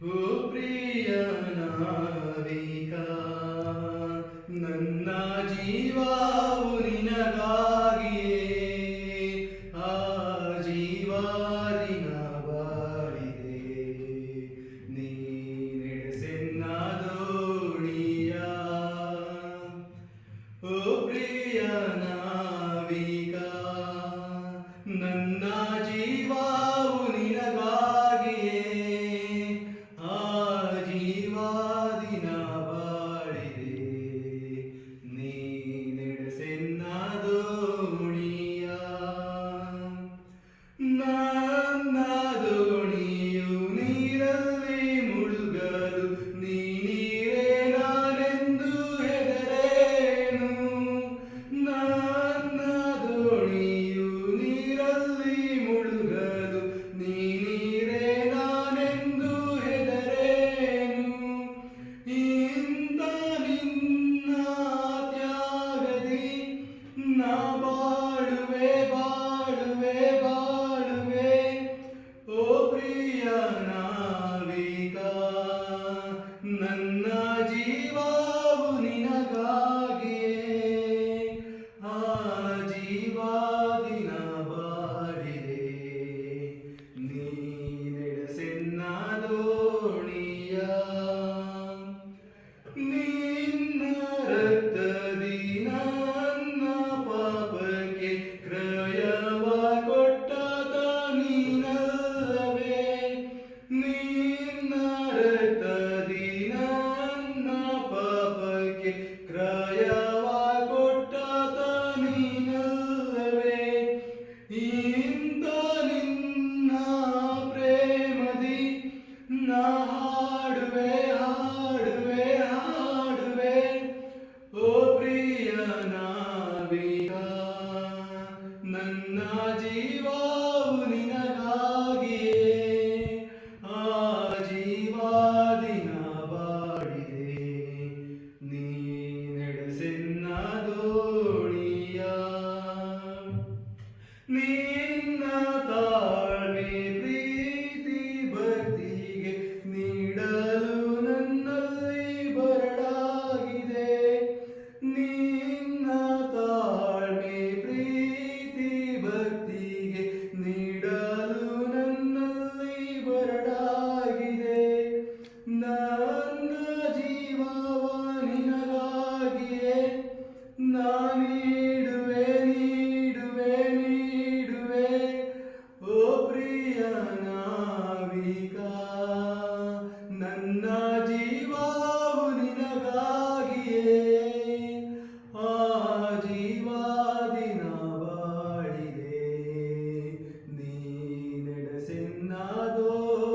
ಓ ಪ್ರಿಯ ನಾವಿಕ, ನನ್ನ ಜೀವವು ನಿನಗಾಗಿಯೇ ಆ ಜೀವಾದಿನ ಬಾಳಿದೆ. ನೀ ನಡೆಸೆನ್ನ ದೋಣಿಯ. ಓ ಪ್ರಿಯ ನಾವಿಕ, ನನ್ನ ಜೀವವು ನಿನಗಾಗಿಯೇ ಆ ಜೀವಾದಿನ ಬಾಳಿದೆ. ನೀ ನಡೆಸೆನ್ನ ದೋಣಿಯ. ನನ್ನ ದೋಣಿಯು ನೀರಲ್ಲಿ ಮುಳುಗಲು ನೀರೇ ನಾನೆಂದು ಹೆದರೇನು. ನನ್ನ ದೋಣಿಯು ನೀರಲ್ಲಿ ಮುಳುಗಲು ನೀರೇ ನಾನೆಂದು ಹೆದರೇನು. ಇಂಥ ನಿನ್ನ ತ್ಯಾಗದಿ ನಾ ಬಾಳುವೆ ಬಾಳುವೆ ಬಾಳುವೆ. ಓ ಪ್ರಿಯ ನಾವಿಕ, ನನ್ನ ಜೀವವು ನಿನಗಾಗಿಯೇ ಆ ಜೀವಾದಿನ ಬಾಳಿದೆ. ನೀ ನಡೆಸೆನ್ನ ದೋಣಿಯ. ನಿನ್ನ ರಕ್ತದಿ ನನ್ನ ಪಾಪಕ್ಕೆ ಕ್ರಯವ ಕೊಟ್ಟಾತ ನೀನಲ್ಲವೇ. ನಿನ್ನ ರಕ್ತದಿ ನನ್ನ ಪಾಪಕ್ಕೆ ಕ್ರಯವ ಕೊಟ್ಟಾತ ನೀನಲ್ಲವೇ. ಇಂಥ ನಿನ್ನ ಪ್ರೇಮದಿ ನಾ ಹಾಡುವೆ ಹಾಡುವೆ ಹಾಡುವೆ. ಓ ಪ್ರಿಯ ನಾವಿಕ, ನನ್ನ ಜೀವವು ನಿನಗಾಗಿಯೇ ಆ ಜೀವಾದಿನ ಬಾಳಿದೆ. ನೀ ನಡೆಸೆನ್ನ ದೋಣಿಯ. ನಿನ್ನ ತಾಳ್ಮೆ ಪ್ರೀತಿ ಭಕ್ತಿಗೆ ನೀಡಲು ನನ್ನಲ್ಲಿ ಬರಡಾಗಿದೆ. ನಿನ್ನ ತಾಳ್ಮೆ ಪ್ರೀತಿ ಭಕ್ತಿಗೆ ನೀಡಲು ನನ್ನಲ್ಲಿ ಬರಡಾಗಿದೆ. ನನ್ನ ಜೀವವ ನಿನಗಾಗಿಯೇ ನಾ ನೀಡುವೆ ನೀಡುವೆ ನೀಡುವೆ. ಓ ಪ್ರಿಯ ನಾವಿಕ, ನನ್ನ ಜೀವವು ನಿನಗಾಗಿಯೇ ಆ ಜೀವಾದಿನ ಬಾಳಿದೆ. ನೀ ನಡೆಸೆನ್ನ ದೋಣಿಯ.